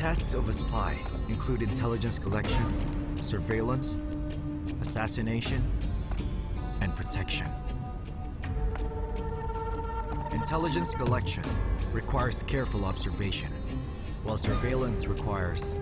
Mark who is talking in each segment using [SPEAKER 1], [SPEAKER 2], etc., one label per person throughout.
[SPEAKER 1] tasks of a spy include intelligence collection, surveillance, assassination, and protection. Intelligence collection requires careful observation, while surveillance requires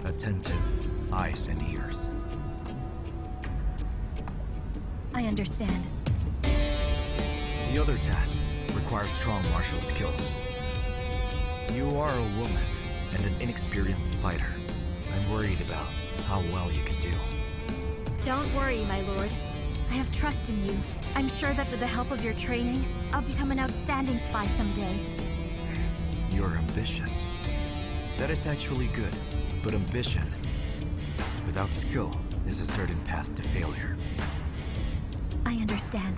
[SPEAKER 1] attentive eyes and ears.
[SPEAKER 2] I understand.
[SPEAKER 1] The other tasks require strong martial skills. You are a woman and an inexperienced fighter. I'm worried about how well you can do.
[SPEAKER 2] Don't worry, my lord. I have trust in you. I'm sure that with the help of your training, I'll become an outstanding spy someday.
[SPEAKER 1] You're ambitious. That is actually good, but ambition without skill is a certain path to failure.
[SPEAKER 2] I understand.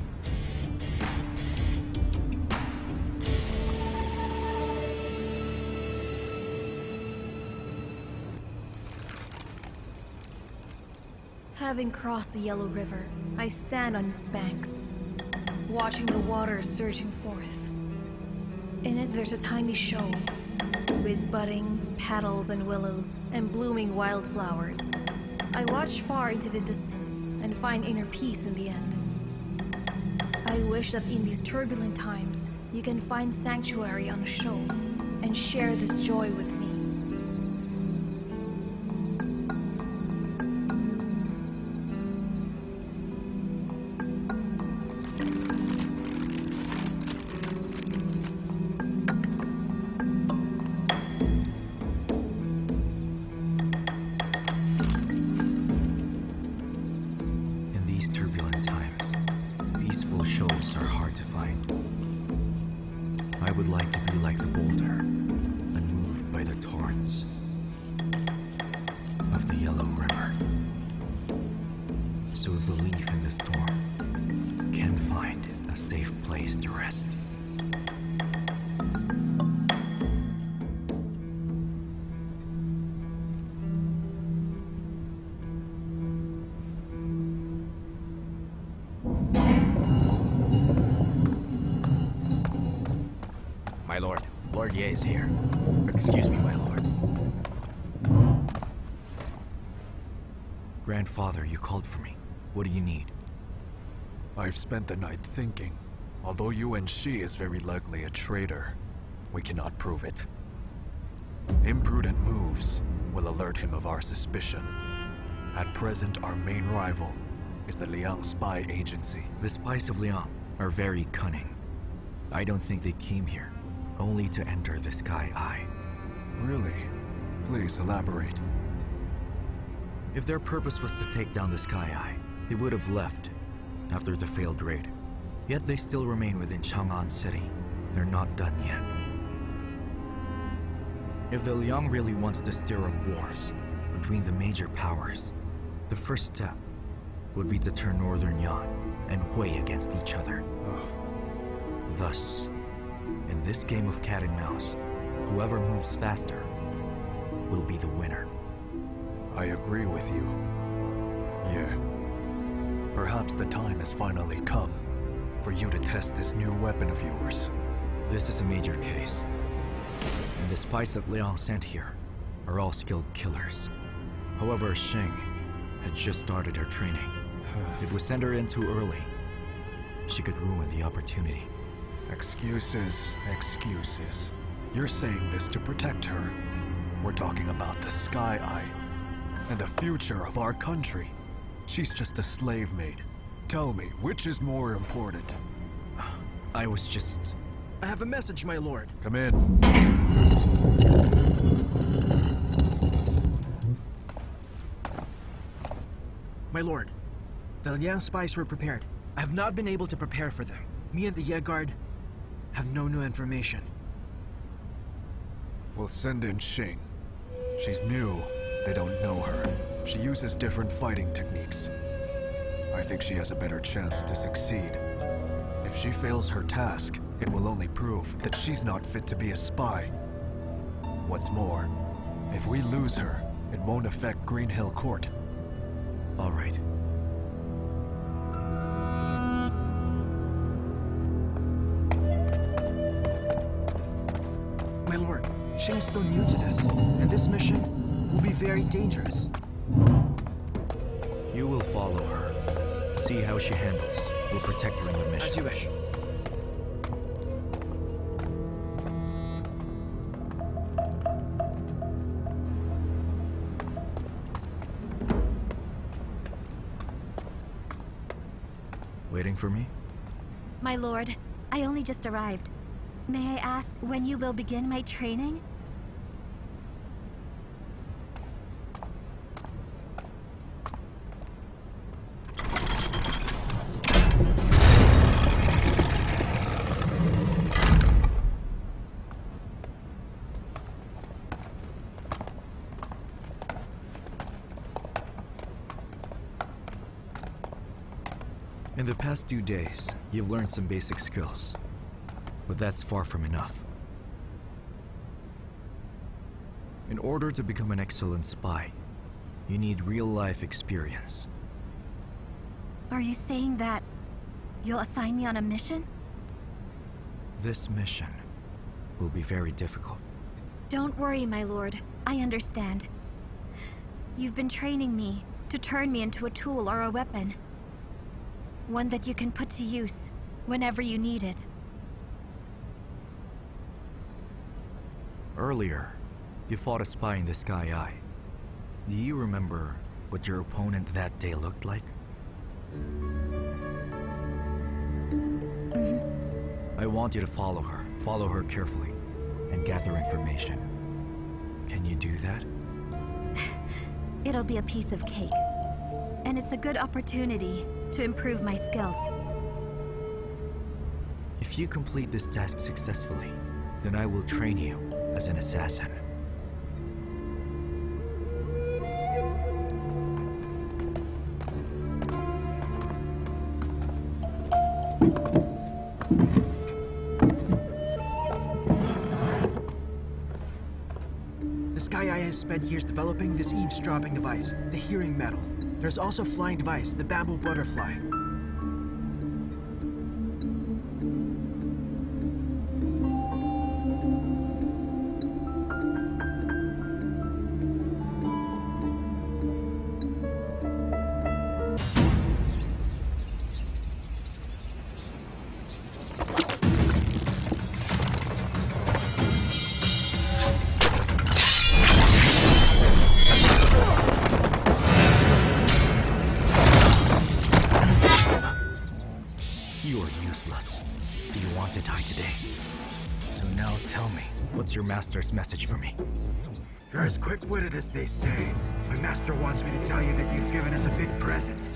[SPEAKER 2] Having crossed the Yellow River, I stand on its banks, watching the water surging forth. In it, there's a tiny shoal with budding petals and willows and blooming wildflowers. I watch far into the distance and find inner peace in the end. I wish that in these turbulent times, you can find sanctuary on a shoal and share this joy with me.
[SPEAKER 1] I would like to be like the boulder, unmoved by the torrents of the Yellow River. So the leaf in the storm can find a safe place to rest. My lord, Lord Ye is here. Excuse me, my lord. Grandfather, you called for me. What do you need?
[SPEAKER 3] I've spent the night thinking. Although Yuan Shi is very likely a traitor, we cannot prove it. Imprudent moves will alert him of our suspicion. At present, our main rival is the Liang spy agency.
[SPEAKER 1] The spies of Liang are very cunning. I don't think they came here only to enter the Sky Eye.
[SPEAKER 3] Really? Please elaborate.
[SPEAKER 1] If their purpose was to take down the Sky Eye, they would have left after the failed raid. Yet they still remain within Chang'an City. They're not done yet. If the Liang really wants to stir up wars between the major powers, the first step would be to turn Northern Yan and Hui against each other. Thus, in this game of cat and mouse, whoever moves faster will be the winner.
[SPEAKER 3] I agree with you. Yeah. Perhaps the time has finally come for you to test this new weapon of yours.
[SPEAKER 1] This is a major case. And the spies that Liang sent here are all skilled killers. However, Xing had just started her training. If we send her in too early, she could ruin the opportunity.
[SPEAKER 3] Excuses, excuses. You're saying this to protect her. We're talking about the Sky Eye and the future of our country. She's just a slave maid. Tell me, which is more important?
[SPEAKER 1] I was just...
[SPEAKER 4] I have a message, my lord.
[SPEAKER 3] Come in.
[SPEAKER 4] My lord, the Liang spies were prepared. I have not been able to prepare for them. Me and the Ye Guard have no new information.
[SPEAKER 3] We'll send in Xing. She's new. They don't know her. She uses different fighting techniques. I think she has a better chance to succeed. If she fails her task, it will only prove that she's not fit to be a spy. What's more, if we lose her, it won't affect Green Hill Court.
[SPEAKER 1] All right.
[SPEAKER 4] My lord, Xing's still new to this, and this mission will be very dangerous.
[SPEAKER 1] You will follow her. See how she handles. We'll protect her in the mission.
[SPEAKER 4] As you wish.
[SPEAKER 1] Waiting for me?
[SPEAKER 5] My lord, I only just arrived. May I ask when you will begin my training?
[SPEAKER 1] In the past 2 days, you've learned some basic skills. But that's far from enough. In order to become an excellent spy, you need real-life experience.
[SPEAKER 5] Are you saying that you'll assign me on a mission?
[SPEAKER 1] This mission will be very difficult.
[SPEAKER 5] Don't worry, my lord. I understand. You've been training me to turn me into a tool or a weapon. One that you can put to use whenever you need it.
[SPEAKER 1] Earlier, you fought a spy in the Sky Eye. Do you remember what your opponent that day looked like? I want you to follow her. Follow her carefully and gather information. Can you do that?
[SPEAKER 5] It'll be a piece of cake. And it's a good opportunity to improve my skills.
[SPEAKER 1] If you complete this task successfully, then I will train you as an assassin.
[SPEAKER 4] The Sky Eye has spent years developing this eavesdropping device, the hearing metal. There's also a flying device, the bamboo butterfly.
[SPEAKER 1] You are useless. Do you want to die today? So now tell me, what's your master's message for me?
[SPEAKER 4] You're as quick-witted as they say. My master wants me to tell you that you've given us a big present.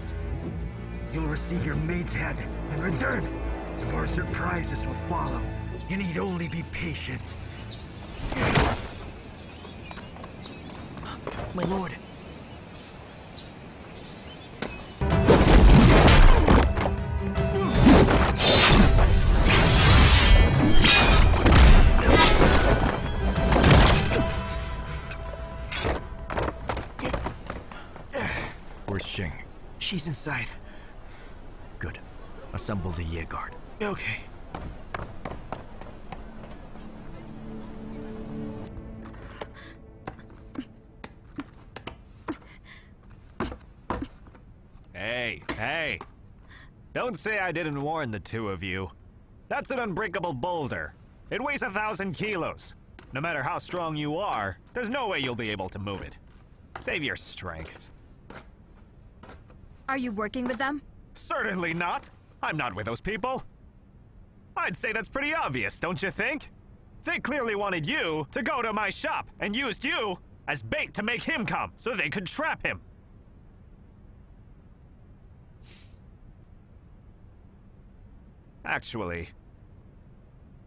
[SPEAKER 4] You'll receive your maid's head. In return, more surprises will follow. You need only be patient.
[SPEAKER 1] My lord! Where's Xing?
[SPEAKER 4] She's inside.
[SPEAKER 1] Good. Assemble the Ye Guard.
[SPEAKER 4] Okay.
[SPEAKER 3] Hey. Don't say I didn't warn the two of you. That's an unbreakable boulder. It weighs 1,000 kilos. No matter how strong you are, there's no way you'll be able to move it. Save your strength.
[SPEAKER 5] Are you working with them?
[SPEAKER 3] Certainly not. I'm not with those people. I'd say that's pretty obvious, don't you think? They clearly wanted you to go to my shop and used you as bait to make him come so they could trap him. Actually,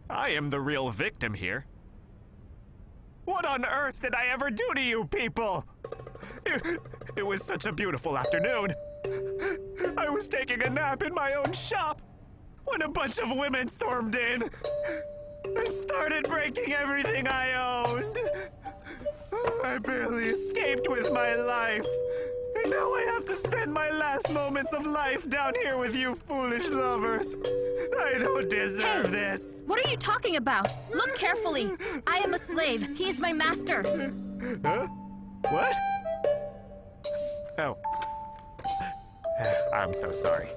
[SPEAKER 3] I am the real victim here. What on earth did I ever do to you people? It was such a beautiful afternoon. I was taking a nap in my own shop when a bunch of women stormed in and started breaking everything I owned. I barely escaped with my life. Now I have to spend my last moments of life down here with you foolish lovers. I don't deserve this.
[SPEAKER 5] What are you talking about? Look carefully. I am a slave. He's my master.
[SPEAKER 3] Huh? What? Oh. I'm so sorry.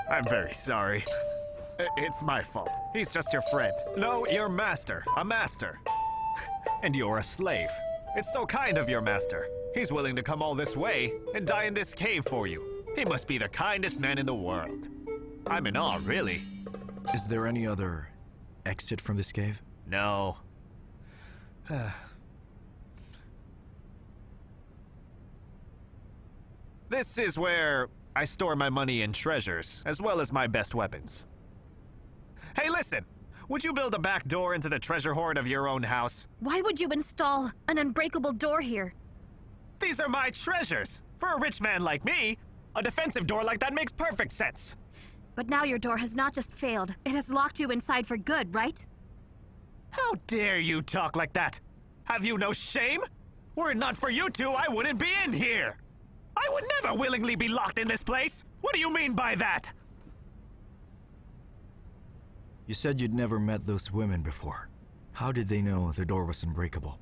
[SPEAKER 3] I'm very sorry. It's my fault. He's just your friend. No, your master. A master. And you're a slave. It's so kind of your master. He's willing to come all this way and die in this cave for you. He must be the kindest man in the world. I'm in awe, really.
[SPEAKER 1] Is there any other exit from this cave?
[SPEAKER 3] No. This is where I store my money and treasures, as well as my best weapons. Hey, listen! Would you build a back door into the treasure hoard of your own house?
[SPEAKER 5] Why would you install an unbreakable door here?
[SPEAKER 3] These are my treasures! For a rich man like me, a defensive door like that makes perfect sense!
[SPEAKER 5] But now your door has not just failed, it has locked you inside for good, right?
[SPEAKER 3] How dare you talk like that? Have you no shame? Were it not for you two, I wouldn't be in here! I would never willingly be locked in this place! What do you mean by that?
[SPEAKER 1] You said you'd never met those women before. How did they know the door was unbreakable?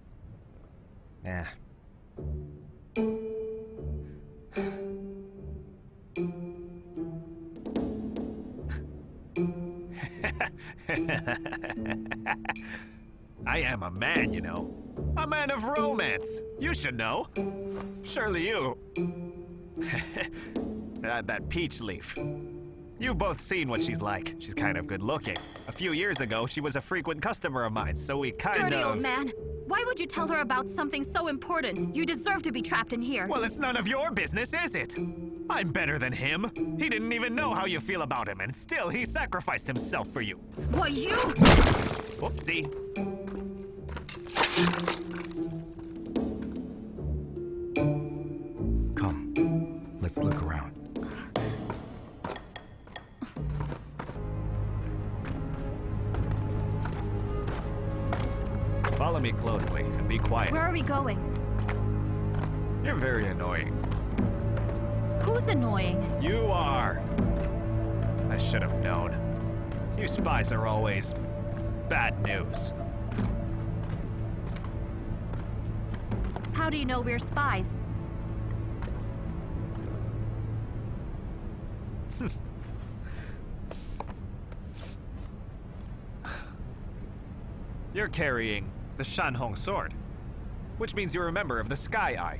[SPEAKER 3] Eh. I am a man, you know. A man of romance. You should know. Surely you. That peach leaf. You've both seen what she's like. She's kind of good looking. A few years ago, she was a frequent customer of mine, so we kind of...
[SPEAKER 5] Dirty old man! Why would you tell her about something so important? You deserve to be trapped in here.
[SPEAKER 3] Well, it's none of your business, is it? I'm better than him. He didn't even know how you feel about him, and still he sacrificed himself for you.
[SPEAKER 5] What, you?
[SPEAKER 3] Whoopsie.
[SPEAKER 1] Come, let's look around.
[SPEAKER 3] Follow me closely and be quiet.
[SPEAKER 5] Where are we going?
[SPEAKER 3] You're very annoying.
[SPEAKER 5] Who's annoying?
[SPEAKER 3] You are. I should have known. You spies are always bad news.
[SPEAKER 5] How do you know we're spies?
[SPEAKER 3] You're carrying the Shanhong sword, which means you're a member of the Sky Eye.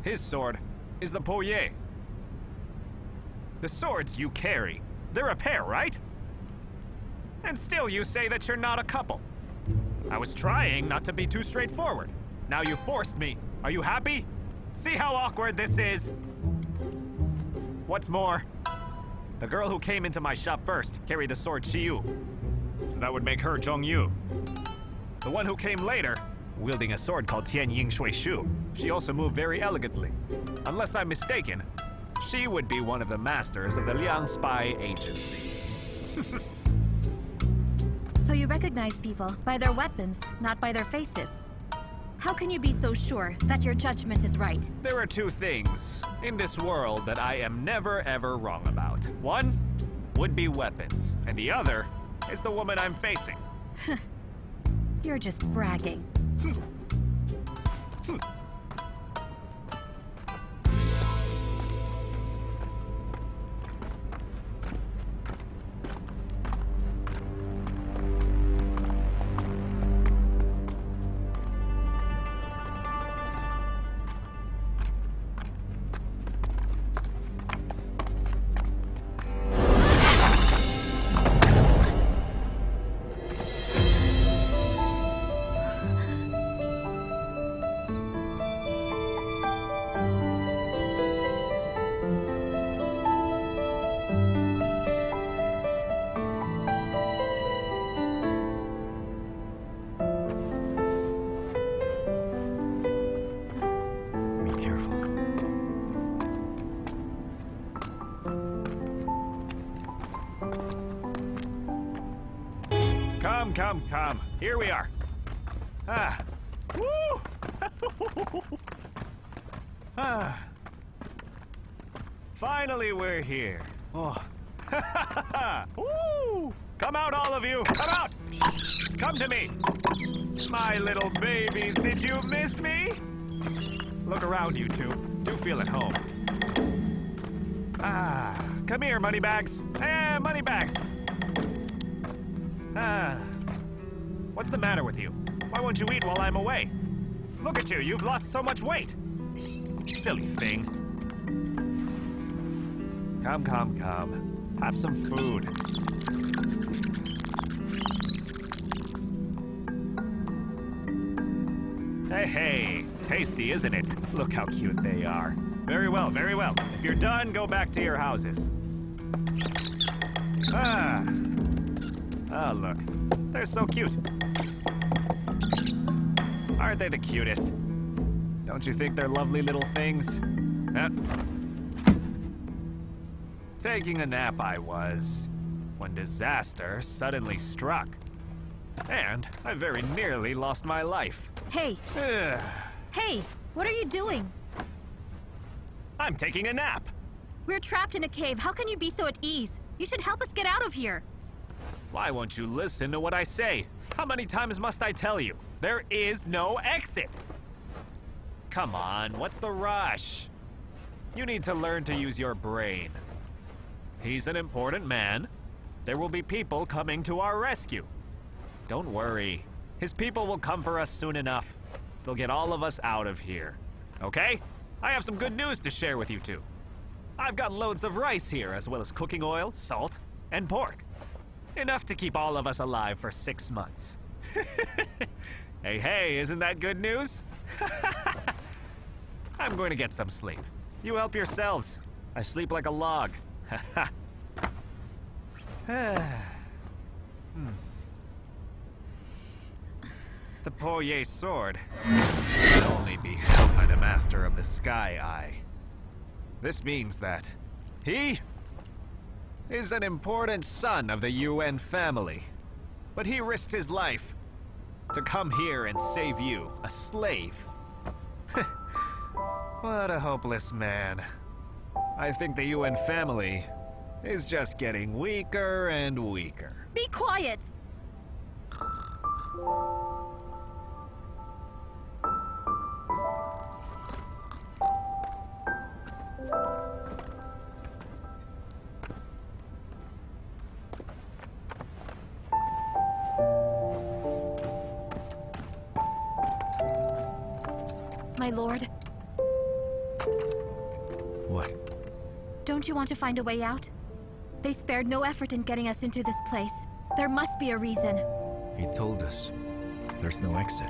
[SPEAKER 3] His sword is the Poye. The swords you carry, they're a pair, right? And still you say that you're not a couple. I was trying not to be too straightforward. Now you forced me. Are you happy? See how awkward this is? What's more, the girl who came into my shop first carried the sword Qiu, so that would make her Zhongyu. The one who came later, wielding a sword called Tian Ying Shui Shu, she also moved very elegantly. Unless I'm mistaken, she would be one of the masters of the Liang Spy Agency.
[SPEAKER 5] So you recognize people by their weapons, not by their faces. How can you be so sure that your judgment is right?
[SPEAKER 3] There are two things in this world that I am never ever wrong about. One would be weapons, and the other is the woman I'm facing.
[SPEAKER 5] You're just bragging.
[SPEAKER 3] Come. Here we are. Ah. Woo! Finally, we're here. Oh. Woo! Come out, all of you! Come out! Come to me! My little babies, did you miss me? Look around, you two. You feel at home. Come here, moneybags. Hey, moneybags! What's the matter with you? Why won't you eat while I'm away? Look at you, you've lost so much weight. Silly thing. Come, come, come. Have some food. Hey, hey. Tasty, isn't it? Look how cute they are. Very well, very well. If you're done, go back to your houses. Oh, look. They're so cute. Aren't they the cutest? Don't you think they're lovely little things? Taking a nap I was, when disaster suddenly struck. And I very nearly lost my life.
[SPEAKER 5] Hey! Hey! What are you doing?
[SPEAKER 3] I'm taking a nap!
[SPEAKER 5] We're trapped in a cave. How can you be so at ease? You should help us get out of here.
[SPEAKER 3] Why won't you listen to what I say? How many times must I tell you? There is no exit! Come on, what's the rush? You need to learn to use your brain. He's an important man. There will be people coming to our rescue. Don't worry. His people will come for us soon enough. They'll get all of us out of here. Okay? I have some good news to share with you two. I've got loads of rice here, as well as cooking oil, salt, and pork. Enough to keep all of us alive for 6 months. Hey, hey, isn't that good news? I'm going to get some sleep. You help yourselves. I sleep like a log. The Poyet sword can only be held by the master of the Sky Eye. This means that he is an important son of the Yuen family, but he risked his life to come here and save you, a slave. What a hopeless man. I think the Yuen family is just getting weaker and weaker.
[SPEAKER 5] Be quiet! My lord.
[SPEAKER 1] What?
[SPEAKER 5] Don't you want to find a way out? They spared no effort in getting us into this place. There must be a reason.
[SPEAKER 1] He told us. There's no exit.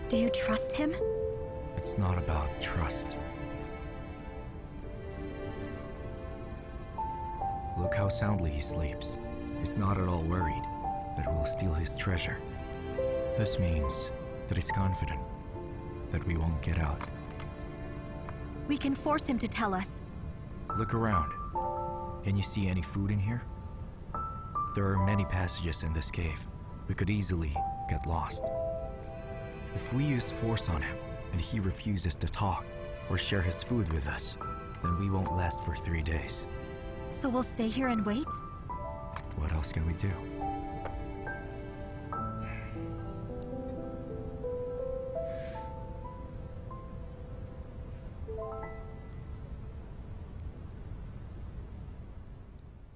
[SPEAKER 5] Do you trust him?
[SPEAKER 1] It's not about trust. Look how soundly he sleeps. He's not at all worried that we'll steal his treasure. This means that he's confident that we won't get out.
[SPEAKER 5] We can force him to tell us.
[SPEAKER 1] Look around. Can you see any food in here? There are many passages in this cave. We could easily get lost. If we use force on him and he refuses to talk or share his food with us, then we won't last for 3 days.
[SPEAKER 5] So we'll stay here and wait?
[SPEAKER 1] What else can we do?